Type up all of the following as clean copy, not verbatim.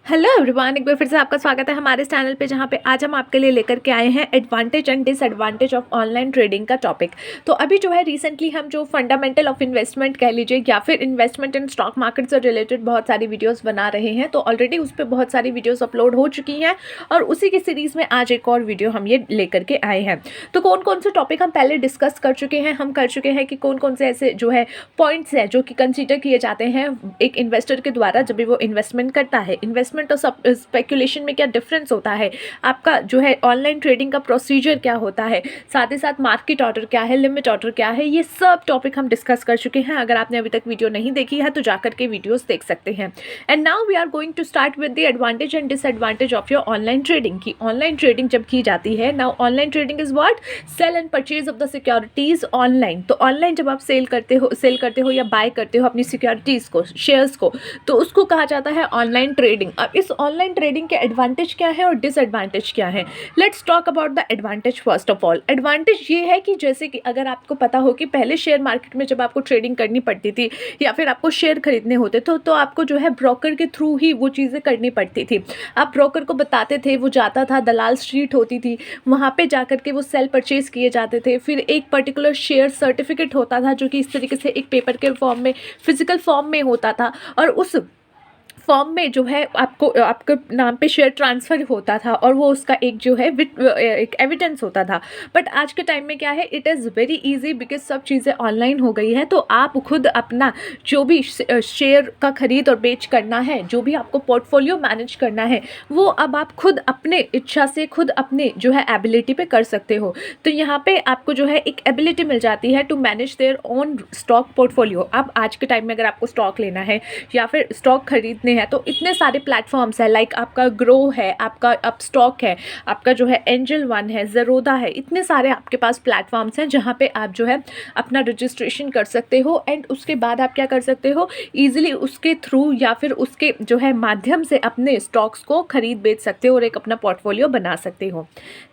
Hello everyone, एक बार फिर से आपका स्वागत है हमारे चैनल पे, जहाँ पे आज हम आपके लिए लेकर के आए हैं advantage and disadvantage of online trading का टॉपिक। तो अभी जो है रिसेंटली हम जो फंडामेंटल ऑफ इन्वेस्टमेंट कह लीजिए या फिर इन्वेस्टमेंट इन स्टॉक मार्केट से रिलेटेड बहुत सारी वीडियोस बना रहे हैं। तो ऑलरेडी उस पर बहुत सारी वीडियोस अपलोड हो चुकी हैं और उसी की सीरीज़ में आज एक और वीडियो हम ये लेकर के आए हैं। तो कौन कौन से टॉपिक हम पहले डिस्कस कर चुके हैं, हम कर चुके हैं कि कौन कौन से ऐसे जो है पॉइंट्स हैं जो कि कंसिडर किए जाते हैं एक इन्वेस्टर के द्वारा जब भी वो इन्वेस्टमेंट करता है। इन्वेस्टमेंट और स्पेकुलेशन में क्या डिफरेंस होता है, आपका जो है ऑनलाइन ट्रेडिंग का प्रोसीजर क्या होता है, साथ ही साथ मार्केट ऑर्डर क्या है, लिमिट ऑर्डर क्या है, ये सब टॉपिक हम डिस्कस कर चुके हैं। अगर आपने अभी तक वीडियो नहीं देखी है तो जाकर के वीडियोस देख सकते हैं। And now we are going to start with the advantage and disadvantage of your online trading की। ऑनलाइन ट्रेडिंग जब की जाती है, now online trading is what, sell and purchase of the securities online. तो online जब आप cell करते हो या बाय करते हो अपनी सिक्योरिटीज़ को, शेयर्स को, तो उसको कहा जाता है ऑनलाइन ट्रेडिंग। अब इस ऑनलाइन ट्रेडिंग के एडवांटेज क्या है और डिसएडवांटेज क्या है। Let's talk about the advantage first of all. Advantage ये है कि जैसे कि अगर आपको पता हो कि पहले शेयर मार्केट में जब आपको ट्रेडिंग करनी पड़ती थी या फिर आपको शेयर खरीदने होते थे तो आपको जो है ब्रोकर के थ्रू ही वो चीज़ें करनी पड़ती थी। आप ब्रोकर को बताते थे, वो जाता था, दलाल स्ट्रीट होती थी, वहाँ पे जाकर के वो सेल परचेज किए जाते थे। फिर एक पर्टिकुलर शेयर सर्टिफिकेट होता था जो कि इस तरीके से एक पेपर के फॉर्म में, फिजिकल फॉर्म में होता था और उस फॉर्म में जो है आपको आपके नाम पे शेयर ट्रांसफ़र होता था और वो उसका एक जो है एक एविडेंस होता था। बट आज के टाइम में क्या है, it is very easy because सब चीज़ें ऑनलाइन हो गई है। तो आप खुद अपना जो भी शेयर का खरीद और बेच करना है, जो भी आपको पोर्टफोलियो मैनेज करना है, वो अब आप खुद अपने इच्छा से, खुद अपने जो है एबिलिटी पे कर सकते हो। तो यहाँ पे आपको जो है एक एबिलिटी मिल जाती है to manage their own stock portfolio. अब आज के टाइम में अगर आपको स्टॉक लेना है या फिर स्टॉक खरीदने है तो इतने सारे प्लेटफॉर्म्स हैं, लाइक आपका ग्रो है, आपका अपस्टॉक है, आपका जो है एंजल वन है, ज़रोदा है, इतने सारे आपके पास प्लेटफॉर्म्स हैं जहाँ पे आप जो है अपना रजिस्ट्रेशन कर सकते हो। एंड उसके बाद आप क्या कर सकते हो, ईजिली उसके थ्रू या फिर उसके जो है माध्यम से अपने स्टॉक्स को खरीद बेच सकते हो और एक अपना पोर्टफोलियो बना सकते हो।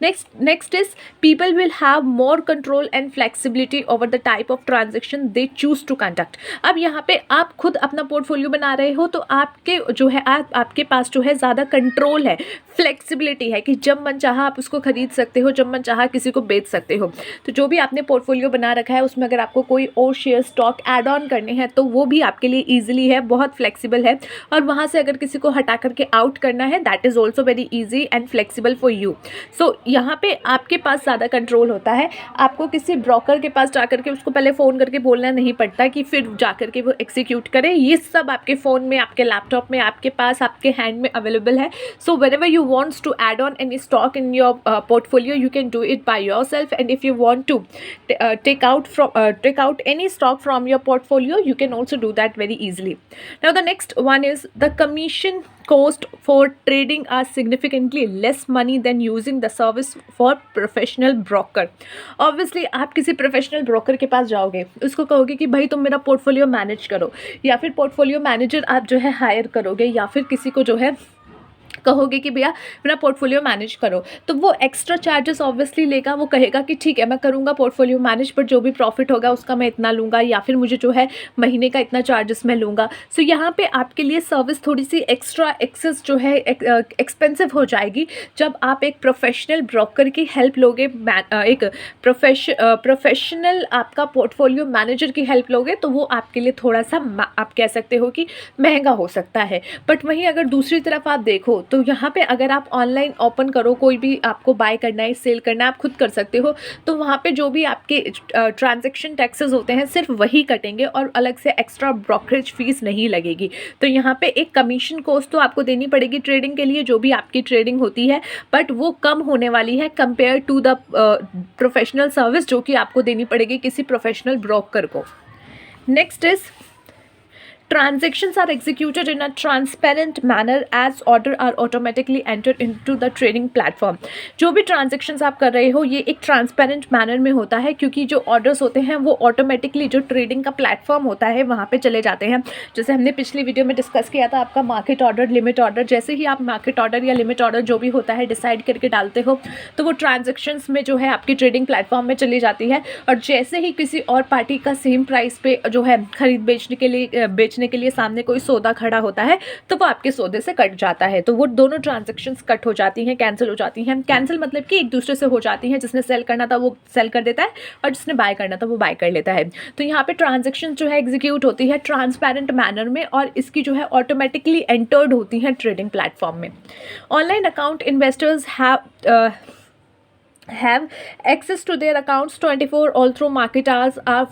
Next is people will have more control and flexibility over the type of transaction they choose to conduct. अब यहाँ पे आप खुद अपना पोर्टफोलियो बना रहे हो तो आपके जो है आपके पास जो है ज़्यादा कंट्रोल है, फ्लेक्सिबिलिटी है कि जब मन चाहा आप उसको खरीद सकते हो, जब मन चाहा किसी को बेच सकते हो। तो जो भी आपने पोर्टफोलियो बना रखा है उसमें अगर आपको कोई और शेयर स्टॉक ऐड ऑन करने हैं तो वो भी आपके लिए ईजिली है, बहुत फ्लेक्सिबल है। और वहाँ से अगर किसी को हटा करके आउट करना है, that is also very easy and flexible for you. So यहाँ पे आपके पास ज़्यादा कंट्रोल होता है। आपको किसी ब्रोकर के पास जा करके उसको पहले फ़ोन करके बोलना नहीं पड़ता कि फिर जा करके वो एग्जीक्यूट करे। ये सब आपके फ़ोन में, आपके लैपटॉप में, आपके पास, आपके हैंड में अवेलेबल है। सो whenever you wants to add on any stock in your portfolio, you can do it by yourself. And if you want to take out any stock from your portfolio, you can also do that very easily. Now the next one is the commission cost for trading are significantly less money than using the service for professional broker. Obviously आप किसी professional broker के पास जाओगे, उसको कहोगे कि भाई तुम मेरा पोर्टफोलियो मैनेज करो, या फिर पोर्टफोलियो मैनेजर आप जो है हायर करोगे, या फिर किसी को जो है कहोगे कि भैया मेरा पोर्टफोलियो मैनेज करो, तो वो एक्स्ट्रा चार्जेस ऑब्वियसली लेगा। वो कहेगा कि ठीक है मैं करूँगा पोर्टफोलियो मैनेज, पर जो भी प्रॉफिट होगा उसका मैं इतना लूँगा, या फिर मुझे जो है महीने का इतना चार्जेस मैं लूँगा। सो यहाँ पे आपके लिए सर्विस थोड़ी सी एक्स्ट्रा एक्सेस जो है एक्सपेंसिव हो जाएगी जब आप एक प्रोफेशनल ब्रोकर की हेल्प लोगे, एक प्रोफेशनल आपका पोर्टफोलियो मैनेजर की हेल्प लोगे, तो वो आपके लिए थोड़ा सा आप कह सकते हो कि महंगा हो सकता है। बट वहीं अगर दूसरी तरफ आप देखो तो यहाँ पे अगर आप ऑनलाइन ओपन करो, कोई भी आपको बाय करना है, सेल करना है, आप खुद कर सकते हो। तो वहाँ पे जो भी आपके ट्रांजैक्शन टैक्सेस होते हैं सिर्फ वही कटेंगे और अलग से एक्स्ट्रा ब्रोकरेज फीस नहीं लगेगी। तो यहाँ पे एक कमीशन कॉस्ट तो आपको देनी पड़ेगी ट्रेडिंग के लिए, जो भी आपकी ट्रेडिंग होती है, बट वो कम होने वाली है compare to the professional service जो कि आपको देनी पड़ेगी किसी प्रोफेशनल ब्रोकर को। Next is transactions are executed in a transparent manner as order are automatically entered into the trading platform. जो भी transactions आप कर रहे हो ये एक transparent manner में होता है, क्योंकि जो orders होते हैं वो automatically जो trading का platform होता है वहाँ पे चले जाते हैं। जैसे हमने पिछली वीडियो में डिस्कस किया था, आपका मार्केट ऑर्डर, लिमिट ऑर्डर, जैसे ही आप मार्केट ऑर्डर या लिमिट ऑर्डर जो भी होता है डिसाइड करके डालते हो तो वो ट्रांजेक्शन्स में जो है आपकी ट्रेडिंग प्लेटफॉर्म में चली जाती है। और जैसे ही किसी और पार्टी का सेम प्राइस पे जो है खरीद बेचने के लिए बेचने के लिए सामने कोई सौदा खड़ा होता है तो वो आपके सौदे से कट जाता है, तो वो दोनों ट्रांजैक्शंस कट हो जाती हैं, कैंसिल हो जाती हैं। कैंसिल मतलब कि एक दूसरे से हो जाती हैं, जिसने सेल करना था वो सेल कर देता है और जिसने बाय करना था वो बाय कर लेता है। तो यहाँ पे ट्रांजैक्शन जो है एग्जीक्यूट होती है ट्रांसपेरेंट मैनर में और इसकी जो है ऑटोमेटिकली एंटर्ड होती हैं ट्रेडिंग प्लेटफॉर्म में। Online account investors have access to their accounts 24 all through market hours are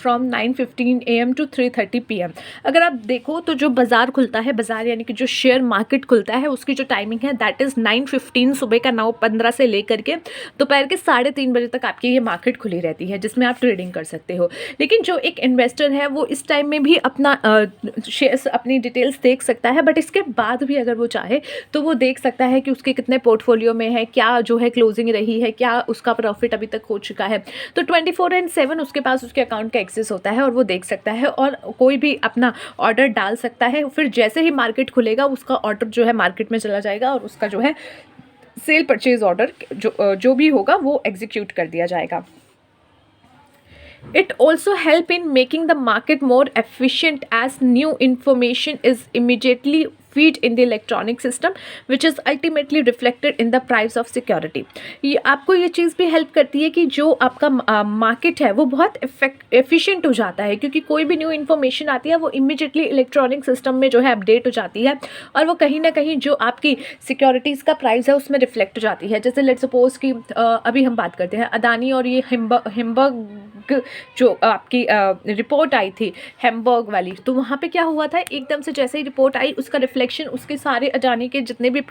from 9:15 AM to 3:30 PM। अगर आप देखो तो जो बाज़ार खुलता है, बाज़ार यानी कि जो शेयर मार्केट खुलता है उसकी जो टाइमिंग है दैट इज़ 9:15 सुबह का 9:15 से लेकर के दोपहर के 3:30 बजे तक आपकी ये मार्केट खुली रहती है जिसमें आप ट्रेडिंग कर सकते हो। लेकिन जो एक इन्वेस्टर है वो इस टाइम में भी अपना शेयर्स अपनी डिटेल्स देख सकता है, बट इसके बाद भी अगर वो चाहे तो वो देख सकता है कि उसके कितने पोर्टफोलियो में है, क्या जो है क्लोजिंग रही है, क्या उसका प्रॉफिट अभी तक हो चुका है। तो 24/7 उसके पास उसके अकाउंट का एक्सेस होता है और वो देख सकता है और कोई भी अपना ऑर्डर डाल सकता है। फिर जैसे ही मार्केट खुलेगा उसका ऑर्डर जो है मार्केट में चला जाएगा और उसका जो है सेल परचेज ऑर्डर जो भी होगा वो एग्जीक्यूट कर दिया जाएगा। It also help in making the market more efficient as new information is immediately feed in the electronic system which is ultimately reflected in the price of security। ये आपको ये चीज़ भी हेल्प करती है कि जो आपका मार्केट है वो बहुत एफिशिएंट हो जाता है, क्योंकि कोई भी न्यू इन्फॉर्मेशन आती है वो इमीडिएटली इलेक्ट्रॉनिक सिस्टम में जो है अपडेट हो जाती है और वो कहीं ना कहीं जो आपकी सिक्योरिटीज़ का प्राइस है उसमें रिफ्लेक्ट हो जाती है। जैसे लेट्स सपोज कि अभी हम बात करते हैं अदानी और ये हिम्बर्ग जो आपकी रिपोर्ट आई थी हैम्बर्ग वाली, तो वहाँ पे क्या हुआ था, एकदम से जैसे ही रिपोर्ट आई उसका रिफ्लेक्शन उसके सारे अडानी के जितने भी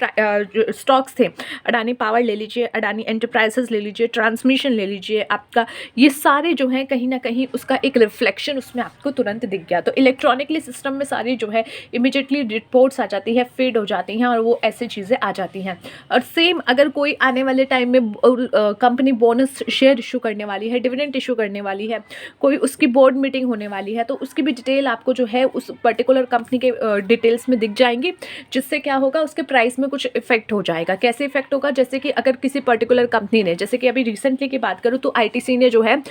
स्टॉक्स थे, अडानी पावर ले लीजिए, अडानी एंटरप्राइजेस ले लीजिए, ट्रांसमिशन ले लीजिए, आपका ये सारे जो हैं कहीं ना कहीं उसका एक रिफ्लेक्शन उसमें आपको तुरंत दिख गया। तो इलेक्ट्रॉनिकली सिस्टम में सारी जो है इमीडिएटली रिपोर्ट्स आ जाती है, फीड हो जाती हैं और वो ऐसी चीज़ें आ जाती हैं। और सेम अगर कोई आने वाले टाइम में कंपनी बोनस शेयर इशू करने वाली है, डिविडेंड इशू करने वाली है, कोई उसकी बोर्ड मीटिंग होने वाली है, तो उसकी भी डिटेल आपको जो है उस पर्टिकुलर कंपनी के डिटेल्स में दिख जाएंगी, जिससे क्या होगा उसके प्राइस में कुछ इफेक्ट हो जाएगा। कैसे इफेक्ट होगा, जैसे कि अगर किसी पर्टिकुलर कंपनी ने, जैसे कि अभी रिसेंटली की बात करूँ तो आईटीसी ने जो है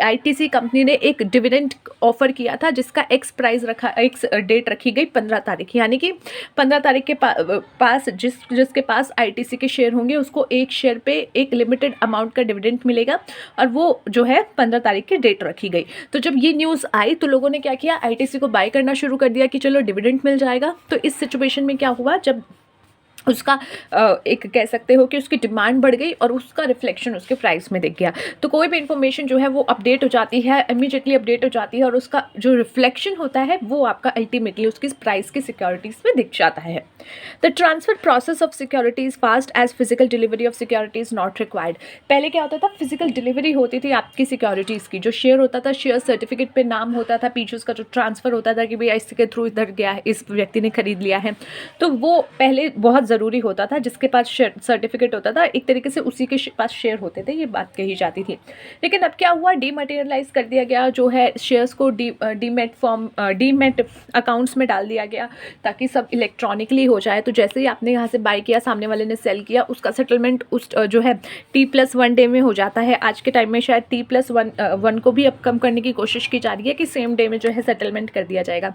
आईटीसी कंपनी ने एक डिविडेंड ऑफर किया था जिसका एक्स प्राइस रखा, एक्स डेट रखी गई 15 तारीख, यानी कि 15 तारीख के पास जिसके पास आईटीसी के शेयर होंगे उसको एक शेयर पे एक लिमिटेड अमाउंट का डिविडेंड मिलेगा और वो जो है 15 तारीख की डेट रखी गई। तो जब ये न्यूज़ आई तो लोगों ने क्या किया, आईटीसी को बाय करना शुरू कर दिया कि चलो डिविडेंड मिल जाएगा। तो इस सिचुएशन में क्या हुआ, जब उसका एक कह सकते हो कि उसकी डिमांड बढ़ गई और उसका रिफ्लेक्शन उसके प्राइस में दिख गया। तो कोई भी इंफॉर्मेशन जो है वो अपडेट हो जाती है, इमीडिएटली अपडेट हो जाती है और उसका जो रिफ्लेक्शन होता है वो आपका अल्टीमेटली उसकी प्राइस की सिक्योरिटीज़ में दिख जाता है। The transfer process of securities fast as physical delivery of securities not required. पहले क्या होता था, फिजिकल डिलीवरी होती थी आपकी सिक्योरिटीज़ की, जो शेयर होता था शेयर सर्टिफिकेट पे नाम होता था, पीछे उसका जो ट्रांसफ़र होता था कि भैया इसके थ्रू इधर गया है, इस व्यक्ति ने खरीद लिया है, तो वो पहले बहुत ज़रूरी होता था। जिसके पास सर्टिफिकेट होता था एक तरीके से उसी के पास शेयर होते थे, ये बात कही जाती थी। लेकिन अब क्या हुआ, डीमटेरियलाइज कर दिया गया, जो है शेयर्स को डीमेट अकाउंट्स में डाल दिया गया ताकि सब इलेक्ट्रॉनिकली हो जाए। तो जैसे ही आपने यहाँ से बाय किया, सामने वाले ने सेल किया, उसका सेटलमेंट उस जो है T+1 डे में हो जाता है। आज के टाइम में शायद T+1 को भी अब कम करने की कोशिश की जा रही है कि सेम डे में जो है सेटलमेंट कर दिया जाएगा।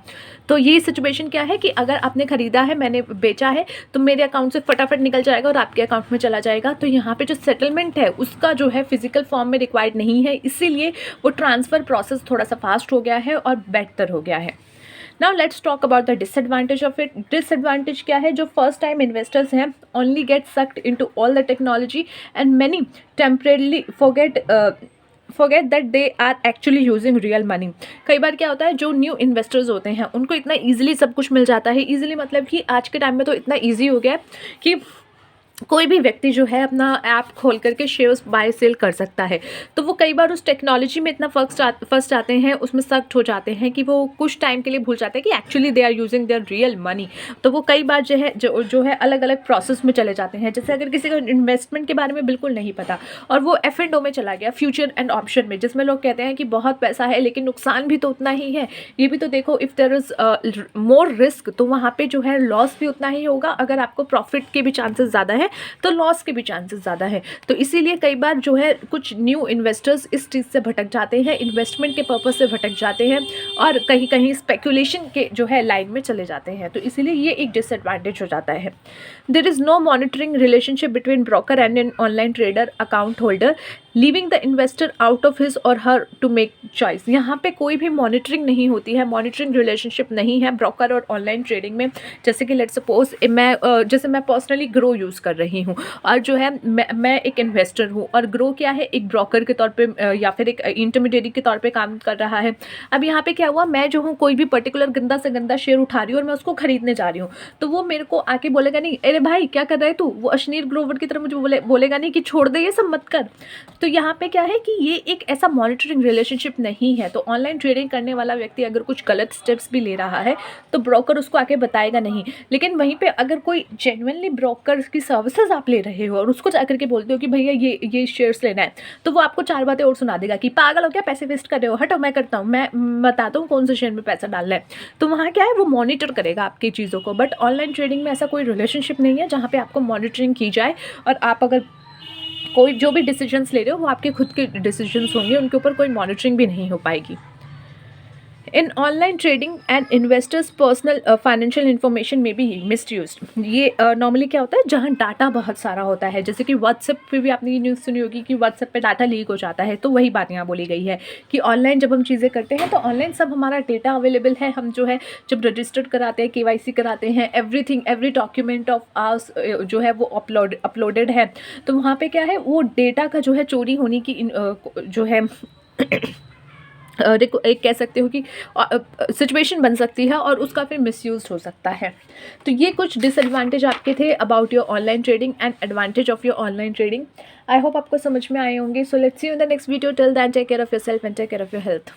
तो ये सिचुएशन क्या है कि अगर आपने खरीदा है, मैंने बेचा है, तो मेरे अकाउंट से फटाफट निकल जाएगा और आपके अकाउंट में चला जाएगा। तो यहाँ पे जो सेटलमेंट है उसका जो है फिजिकल फॉर्म में रिक्वायर्ड नहीं है, इसीलिए वो ट्रांसफ़र प्रोसेस थोड़ा सा फास्ट हो गया है और बेहतर हो गया है। Now let's talk about the disadvantage of it. Disadvantage क्या है, जो फर्स्ट टाइम इन्वेस्टर्स हैं only get sucked into all the technology and many temporarily forget that they are actually using real money। कई बार क्या होता है, जो न्यू इन्वेस्टर्स होते हैं उनको इतना ईजिली सब कुछ मिल जाता है। ईजिली मतलब कि आज के टाइम में तो इतना ईजी हो गया है कि कोई भी व्यक्ति जो है अपना ऐप खोल करके शेयर्स बाय सेल कर सकता है। तो वो कई बार उस टेक्नोलॉजी में इतना फर्स्ट आते हैं, उसमें सख्त हो जाते हैं कि वो कुछ टाइम के लिए भूल जाते हैं कि actually they are using their real money. तो वो कई बार जो है अलग अलग प्रोसेस में चले जाते हैं। जैसे अगर किसी को इन्वेस्टमेंट के बारे में बिल्कुल नहीं पता और वो F&O में चला गया, फ्यूचर एंड ऑप्शन में, जिसमें लोग कहते हैं कि बहुत पैसा है लेकिन नुकसान भी तो उतना ही है। ये भी तो देखो, if there is more risk तो वहाँ पर जो है लॉस भी उतना ही होगा। अगर आपको प्रॉफिट के भी चांसेस ज़्यादा है तो लॉस के भी चांसेस ज़्यादा है। तो इसीलिए कई बार जो है कुछ न्यू इन्वेस्टर्स इस चीज़ से भटक जाते हैं, इन्वेस्टमेंट के पर्पज़ से भटक जाते हैं और कहीं कहीं स्पेकुलेशन के जो है लाइन में चले जाते हैं। तो इसीलिए ये एक डिसएडवांटेज हो जाता है। There is no monitoring relationship between broker and an online trader account holder, leaving the investor out of his or her to make choice. यहाँ पे कोई भी मॉनिटरिंग नहीं होती है, मॉनिटरिंग रिलेशनशिप नहीं है ब्रोकर और ऑनलाइन ट्रेडिंग में। जैसे कि लेट्स सपोज मैं पर्सनली ग्रो यूज़ कर रही हूँ और जो है मैं एक इन्वेस्टर हूँ और ग्रो क्या है, एक ब्रोकर के तौर पे या फिर एक इंटरमीडिएरी के तौर पे काम कर रहा है। अब यहाँ पे क्या हुआ, मैं जो हूँ कोई भी पर्टिकुलर गंदा से गंदा शेयर उठा रही हूँ और मैं उसको खरीदने जा रही हूँ, तो वो मेरे को आके बोलेगा नहीं, अरे भाई क्या कर रहा है तू, वो अश्नीर ग्रोवर की तरह मुझे बोलेगा नहीं कि छोड़ दे ये सब मत कर। तो यहाँ पे क्या है कि ये एक ऐसा मॉनिटरिंग रिलेशनशिप नहीं है। तो ऑनलाइन ट्रेडिंग करने वाला व्यक्ति अगर कुछ गलत स्टेप्स भी ले रहा है तो ब्रोकर उसको आके बताएगा नहीं। लेकिन वहीं पे अगर कोई जेन्युइनली ब्रोकर की सर्विसेज आप ले रहे हो और उसको जाकर के बोलते हो कि भैया ये शेयर्स लेना है, तो वो आपको 4 बातें और सुना देगा कि पागल हो क्या, पैसे वेस्ट कर रहे हो, हटो मैं करता हूँ, मैं बताता हूँ कौन से शेयर में पैसा डालना है। तो वहाँ क्या है, वो मॉनिटर करेगा आपकी चीज़ों को। बट ऑनलाइन ट्रेडिंग में ऐसा कोई रिलेशनशिप नहीं है जहाँ पे आपको मॉनिटरिंग की जाए और आप अगर कोई जो भी डिसीजंस ले रहे हो वो आपके खुद के डिसीजंस होंगे, उनके ऊपर कोई मॉनिटरिंग भी नहीं हो पाएगी। इन online trading and investors personal financial information में भी मिसयूज्ड। ये नॉर्मली क्या होता है, जहाँ डाटा बहुत सारा होता है, जैसे कि व्हाट्सएप पे भी आपने ये न्यूज़ सुनी होगी कि व्हाट्सएप पे डाटा लीक हो जाता है। तो वही बात यहाँ बोली गई है कि ऑनलाइन जब हम चीज़ें करते हैं तो ऑनलाइन सब हमारा डेटा अवेलेबल है। हम जो है जब रजिस्टर्ड कराते हैं, KYC कराते हैं, everything every document of hours जो है वो अपलोडेड है। तो वहाँ पे क्या है, वो डेटा का जो है चोरी होने की जो है एक कह सकते हो कि सिचुएशन बन सकती है और उसका फिर मिसयूज हो सकता है। तो ये कुछ डिसएडवांटेज आपके थे about your online trading and advantage of your online trading. I hope आपको समझ में आए होंगे। So let's see you in the next video. Till then take care of yourself and take care of your health.